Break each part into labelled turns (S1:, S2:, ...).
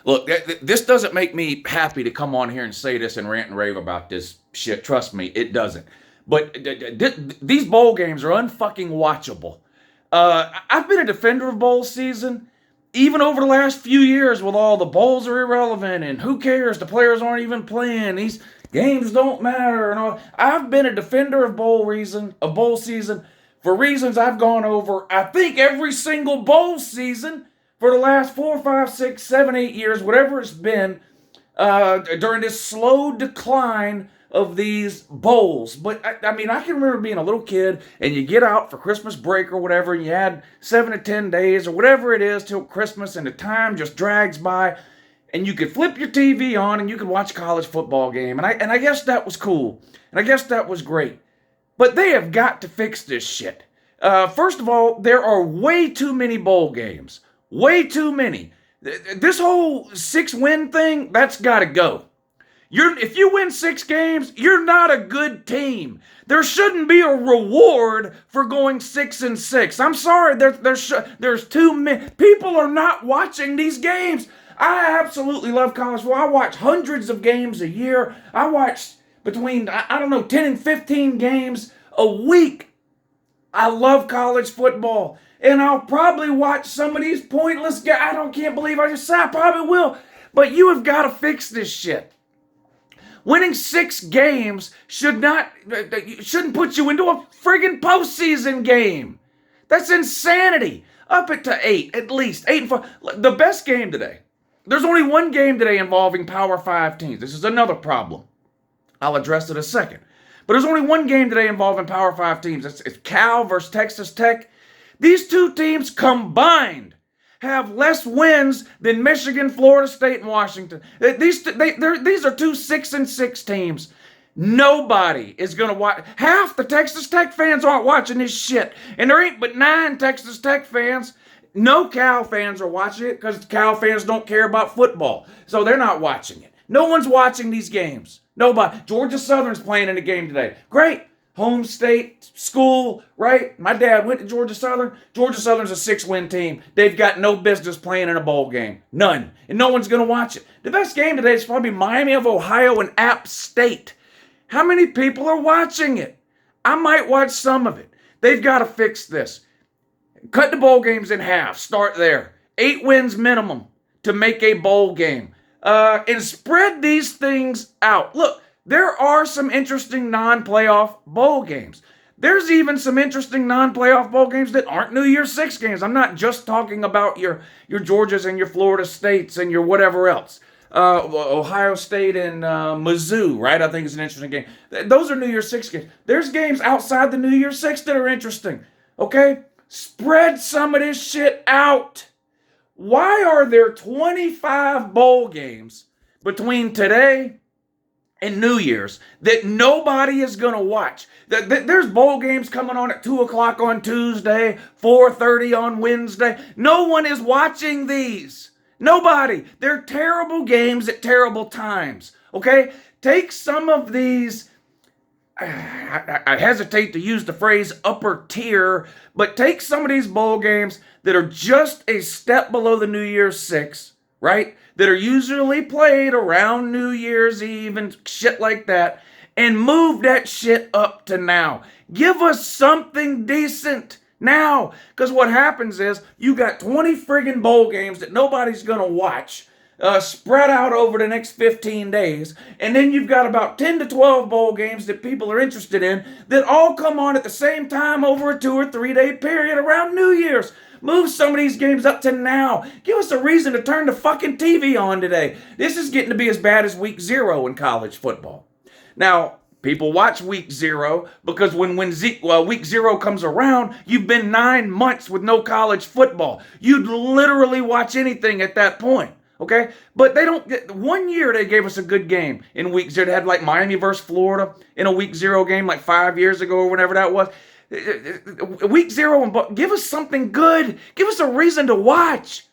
S1: Look, this doesn't make me happy to come on here and say this and rant and rave about this shit. Trust me, it doesn't. But these bowl games are unfucking watchable. I've been a defender of bowl season, even over the last few years, with all the bowls are irrelevant and who cares? The players aren't even playing. These games don't matter and all. I've been a defender of bowl season for reasons I've gone over. I think every single bowl season for the last 4, 5, 6, 7, 8 years, whatever it's been, during this slow decline of these bowls. But I mean, I can remember being a little kid and you get out for Christmas break or whatever, and you had 7 to 10 days or whatever it is till Christmas, and the time just drags by, and you could flip your TV on and you could watch a college football game. And I guess that was cool. And I guess that was great. But they have got to fix this shit. First of all, there are way too many bowl games. Way too many. This whole 6-win thing, that's got to go. If you win 6 games, you're not a good team. There shouldn't be a reward for going 6-6. I'm sorry, there's too many. People are not watching these games. I absolutely love college football. I watch hundreds of games a year. I watch between, I don't know, 10 and 15 games a week. I love college football. And I'll probably watch some of these pointless games. Can't believe I just said I probably will. But you have got to fix this shit. Winning 6 games shouldn't put you into a friggin' postseason game. That's insanity. Up it to 8, at least. 8 and 4. The best game today. There's only one game today involving Power 5 teams. This is another problem. I'll address it in a second. But there's only one game today involving Power 5 teams. It's Cal versus Texas Tech. These two teams combined have less wins than Michigan, Florida State, and Washington. These are two 6-6 teams. Nobody is going to watch. Half the Texas Tech fans aren't watching this shit. And there ain't but 9 Texas Tech fans. No Cal fans are watching it because Cal fans don't care about football. So they're not watching it. No one's watching these games. Nobody. Georgia Southern's playing in the game today. Great. Home state, school, right? My dad went to Georgia Southern. Georgia Southern's a 6-win team. They've got no business playing in a bowl game. None. And no one's going to watch it. The best game today is probably Miami of Ohio and App State. How many people are watching it? I might watch some of it. They've got to fix this. Cut the bowl games in half. Start there. 8 wins minimum to make a bowl game. And spread these things out. Look, there are some interesting non-playoff bowl games. There's even some interesting non-playoff bowl games that aren't New Year's 6 games. I'm not just talking about your Georgias and your Florida States and your whatever else. Ohio State and Mizzou, right? I think it's an interesting game. Those are New Year's 6 games. There's games outside the New Year's 6 that are interesting. Okay? Spread some of this shit out. Why are there 25 bowl games between today and New Year's that nobody is going to watch? There's bowl games coming on at 2 o'clock on Tuesday, 4:30 on Wednesday. No one is watching these. Nobody. They're terrible games at terrible times. Okay? Take some of these, I hesitate to use the phrase upper tier, but take some of these bowl games that are just a step below the New Year's 6, right? That are usually played around New Year's Eve and shit like that, and move that shit up to now. Give us something decent now. Because what happens is you got 20 friggin' bowl games that nobody's going to watch spread out over the next 15 days. And then you've got about 10 to 12 bowl games that people are interested in that all come on at the same time over a 2 or 3 day period around New Year's. Move some of these games up to now. Give us a reason to turn the fucking TV on today. This is getting to be as bad as week 0 in college football. Now, people watch week 0 because when week 0 comes around, you've been 9 months with no college football. You'd literally watch anything at that point. Okay? But they don't get, 1 year they gave us a good game in week 0. They had like Miami versus Florida in a week 0 game like 5 years ago or whenever that was. Week 0, and give us something good. Give us a reason to watch.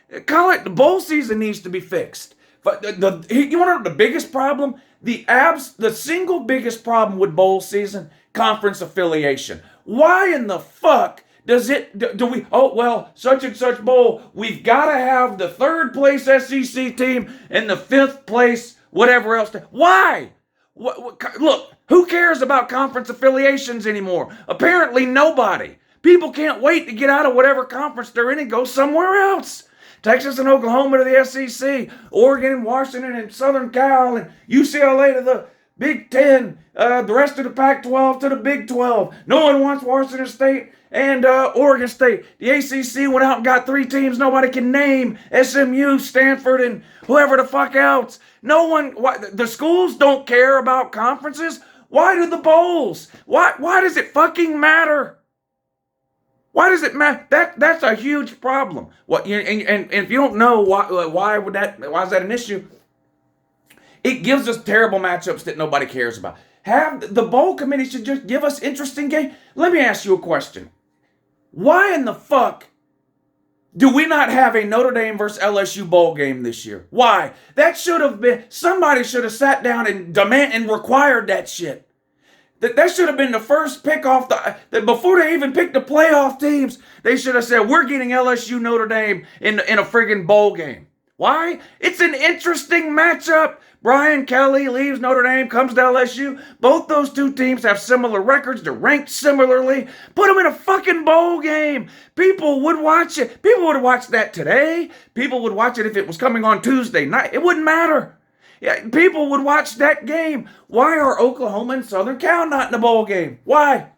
S1: The bowl season needs to be fixed. But you want to know the biggest problem? The single biggest problem with bowl season? Conference affiliation. Why in the fuck Do we, oh, well, such and such bowl, we've got to have the third place SEC team and the fifth place whatever else. Why? Look, who cares about conference affiliations anymore? Apparently nobody. People can't wait to get out of whatever conference they're in and go somewhere else. Texas and Oklahoma to the SEC, Oregon and Washington and Southern Cal and UCLA to the Big Ten, the rest of the Pac-12 to the Big 12. No one wants Washington State and Oregon State. The ACC went out and got 3 teams nobody can name: SMU, Stanford, and whoever the fuck else. No one, the schools don't care about conferences. Why do the bowls? Why does it fucking matter? Why does it matter? That's a huge problem. And if you don't know why is that an issue? It gives us terrible matchups that nobody cares about. Have the bowl committee should just give us interesting games. Let me ask you a question. Why in the fuck do we not have a Notre Dame versus LSU bowl game this year? Why? That should have been, somebody should have sat down and required that shit. That should have been the first pick off before they even picked the playoff teams. They should have said, we're getting LSU Notre Dame in a friggin' bowl game. Why? It's an interesting matchup. Brian Kelly leaves Notre Dame, comes to LSU. Both those two teams have similar records. They're ranked similarly. Put them in a fucking bowl game. People would watch it. People would watch that today. People would watch it if it was coming on Tuesday night. It wouldn't matter. Yeah, people would watch that game. Why are Oklahoma and Southern Cal not in the bowl game? Why?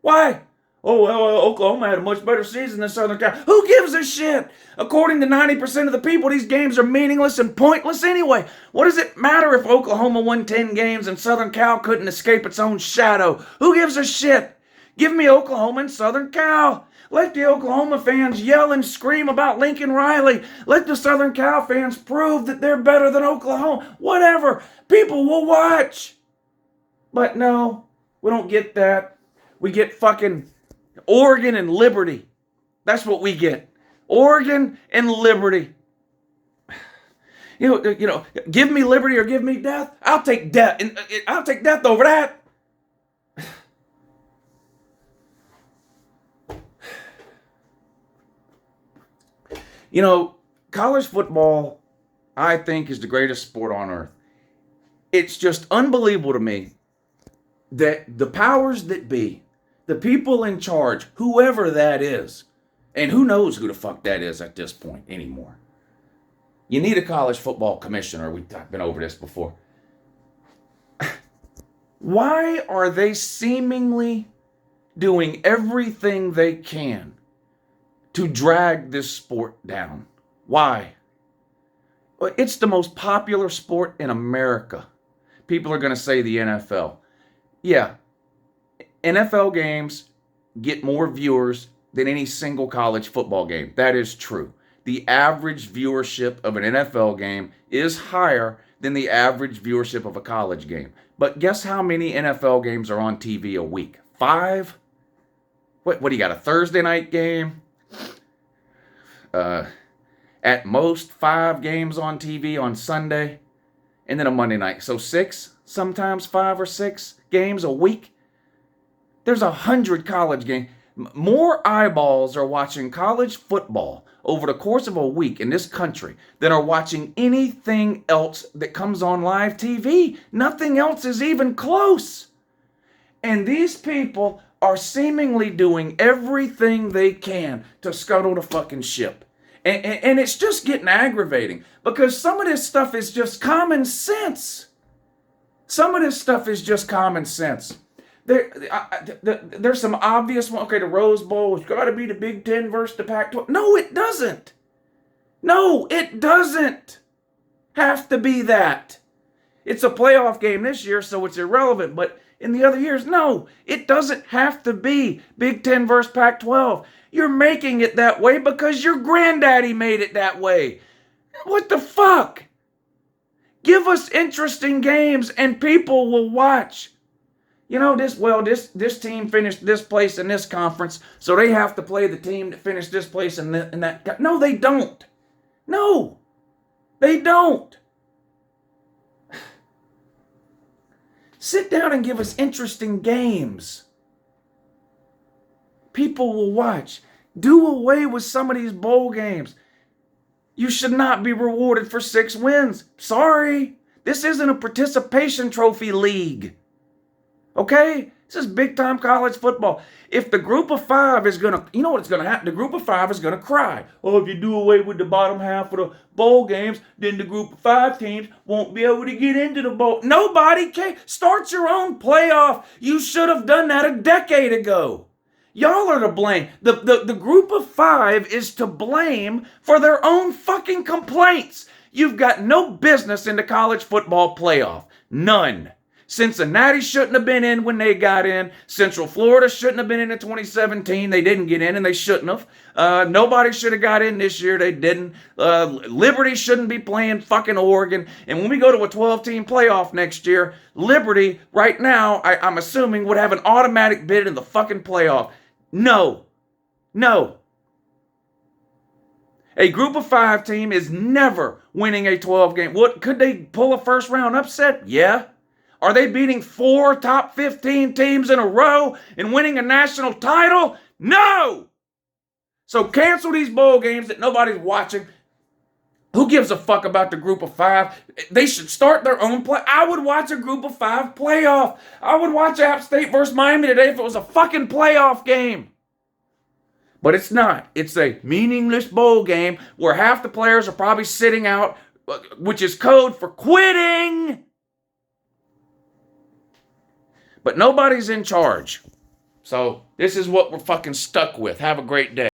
S1: Why? Oh, well, Oklahoma had a much better season than Southern Cal. Who gives a shit? According to 90% of the people, these games are meaningless and pointless anyway. What does it matter if Oklahoma won 10 games and Southern Cal couldn't escape its own shadow? Who gives a shit? Give me Oklahoma and Southern Cal. Let the Oklahoma fans yell and scream about Lincoln Riley. Let the Southern Cal fans prove that they're better than Oklahoma. Whatever. People will watch. But no, we don't get that. We get fucking Oregon and Liberty. That's what we get. Oregon and Liberty. You know, give me liberty or give me death. I'll take death. I'll take death over that. You know, college football, I think, is the greatest sport on earth. It's just unbelievable to me that the powers that be, the people in charge, whoever that is, and who knows who the fuck that is at this point anymore. You need a college football commissioner. We've been over this before. Why are they seemingly doing everything they can to drag this sport down? Why? Well, it's the most popular sport in America. People are going to say the NFL. Yeah, NFL games get more viewers than any single college football game. That is true. The average viewership of an NFL game is higher than the average viewership of a college game. But guess how many NFL games are on TV a week? 5? What do you got, a Thursday night game? At most 5 games on TV on Sunday, and then a Monday night. So 6, sometimes 5 or 6 games a week. There's 100 college games. More eyeballs are watching college football over the course of a week in this country than are watching anything else that comes on live TV. Nothing else is even close. And these people are seemingly doing everything they can to scuttle the fucking ship. And it's just getting aggravating because some of this stuff is just common sense. Some of this stuff is just common sense. There's some obvious one. Okay, the Rose Bowl has got to be the Big Ten versus the Pac-12. No, it doesn't. No, it doesn't have to be that. It's a playoff game this year, so it's irrelevant. But in the other years, no, it doesn't have to be Big Ten versus Pac-12. You're making it that way because your granddaddy made it that way. What the fuck? Give us interesting games and people will watch. You know, this team finished this place in this conference, so they have to play the team that finished this place in that. No, they don't. No, they don't. Sit down and give us interesting games. people will watch. Do away with some of these bowl games. You should not be rewarded for 6 wins. Sorry. This isn't a participation trophy league. Okay? This is big time college football. If the group of 5 is going to, you know what's going to happen? The group of 5 is going to cry. Oh, if you do away with the bottom half of the bowl games, then the group of 5 teams won't be able to get into the bowl. Nobody cares. Start your own playoff. You should have done that a decade ago. Y'all are to blame. The group of 5 is to blame for their own fucking complaints. You've got no business in the college football playoff. None. Cincinnati shouldn't have been in when they got in. Central Florida shouldn't have been in 2017. They didn't get in, and they shouldn't have. Nobody should have got in this year. They didn't. Liberty shouldn't be playing fucking Oregon. And when we go to a 12-team playoff next year, Liberty, right now, I'm assuming, would have an automatic bid in the fucking playoff. No. No. A group of 5 team is never winning a 12 game. What, could they pull a first round upset? Yeah. Are they beating 4 top 15 teams in a row and winning a national title? No! So cancel these bowl games that nobody's watching. Who gives a fuck about the group of 5? They should start their own play. I would watch a group of 5 playoff. I would watch App State versus Miami today if it was a fucking playoff game. But it's not. It's a meaningless bowl game where half the players are probably sitting out, which is code for quitting. But nobody's in charge. So this is what we're fucking stuck with. Have a great day.